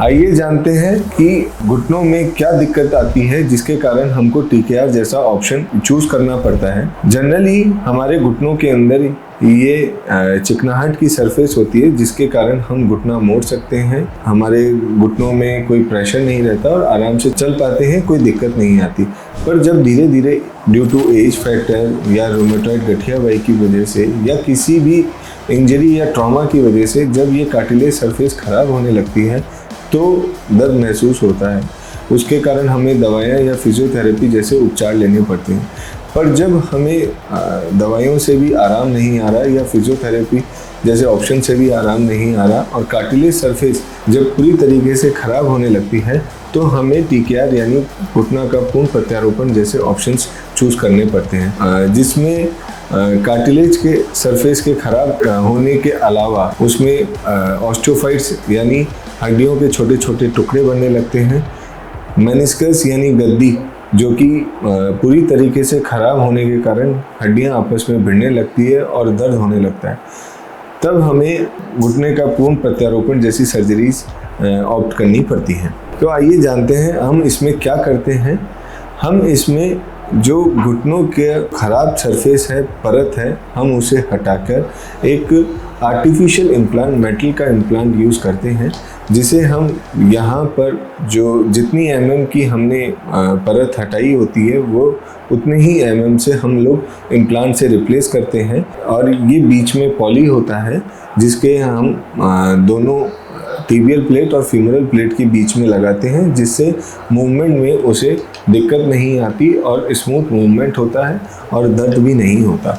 आइए जानते हैं कि घुटनों में क्या दिक्कत आती है जिसके कारण हमको TKR जैसा ऑप्शन चूज करना पड़ता है। जनरली हमारे घुटनों के अंदर ये चिकनाहट की सरफेस होती है जिसके कारण हम घुटना मोड़ सकते हैं। हमारे घुटनों में कोई प्रेशर नहीं रहता और आराम से चल पाते हैं, कोई दिक्कत नहीं आती। पर जब धीरे धीरे ड्यू टू एज फैक्टर या रोमेटॉइड गठियाबाई की वजह से या किसी भी इंजरी या ट्रॉमा की वजह से जब ये कार्टिलेज सरफेस खराब होने लगती है तो दर्द महसूस होता है। उसके कारण हमें दवाइयाँ या फिजियोथेरेपी जैसे उपचार लेने पड़ते हैं। पर जब हमें दवाइयों से भी आराम नहीं आ रहा या फिजियोथेरेपी जैसे ऑप्शन से भी आराम नहीं आ रहा और कार्टिलेज सरफेस जब पूरी तरीके से ख़राब होने लगती है तो हमें TKR यानी घुटना का पूर्ण प्रत्यारोपण जैसे ऑप्शंस चूज़ करने पड़ते हैं, जिसमें कार्टिलेज के सरफेस के ख़राब होने के अलावा उसमें ऑस्टियोफाइट्स यानी हड्डियों के छोटे छोटे टुकड़े बनने लगते हैं। मेनिस्कस यानी गद्दी जो कि पूरी तरीके से ख़राब होने के कारण हड्डियां आपस में भिड़ने लगती है और दर्द होने लगता है। तब हमें घुटने का पूर्ण प्रत्यारोपण जैसी सर्जरीज ऑप्ट करनी पड़ती हैं। तो आइए जानते हैं हम इसमें क्या करते हैं। हम इसमें जो घुटनों के ख़राब सरफेस है, परत है, हम उसे हटाकर एक आर्टिफिशियल इम्प्लांट, मेटल का इम्प्लांट यूज़ करते हैं, जिसे हम यहाँ पर जो जितनी mm की हमने परत हटाई होती है वो उतने ही mm से हम लोग इम्प्लांट से रिप्लेस करते हैं। और ये बीच में पॉली होता है जिसके हम दोनों टिबियल प्लेट और फीमोरल प्लेट के बीच में लगाते हैं, जिससे मूवमेंट में उसे दिक्कत नहीं आती और स्मूथ मूवमेंट होता है और दर्द भी नहीं होता।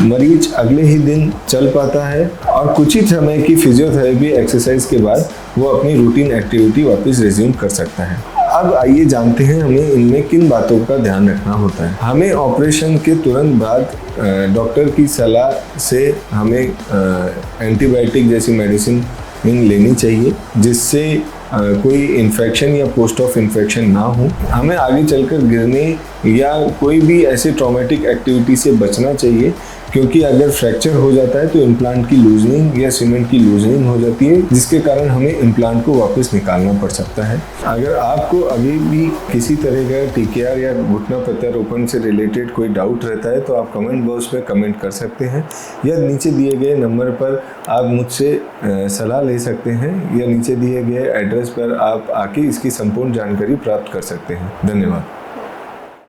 मरीज अगले ही दिन चल पाता है और कुछ ही समय की फिजियोथेरेपी एक्सरसाइज के बाद वो अपनी रूटीन एक्टिविटी वापस रिज्यूम कर सकता है। अब आइए जानते हैं हमें इनमें किन बातों का ध्यान रखना होता है। हमें ऑपरेशन के तुरंत बाद डॉक्टर की सलाह से हमें एंटीबायोटिक जैसी मेडिसिन लेनी चाहिए जिससे कोई इन्फेक्शन या पोस्ट ऑफ इन्फेक्शन ना हो। हमें आगे चलकर गिरने या कोई भी ऐसे ट्रॉमेटिक एक्टिविटी से बचना चाहिए, क्योंकि अगर फ्रैक्चर हो जाता है तो इम्प्लांट की लूजनिंग या सीमेंट की लूजनिंग हो जाती है, जिसके कारण हमें इम्प्लांट को वापस निकालना पड़ सकता है। अगर आपको अभी भी किसी तरह का TKR या घुटना प्रत्यारोपण से रिलेटेड कोई डाउट रहता है तो आप कमेंट बॉक्स में कमेंट कर सकते हैं या नीचे दिए गए नंबर पर आप मुझसे सलाह ले सकते हैं या नीचे दिए गए एड्रेस पर आप आके इसकी संपूर्ण जानकारी प्राप्त कर सकते हैं। धन्यवाद।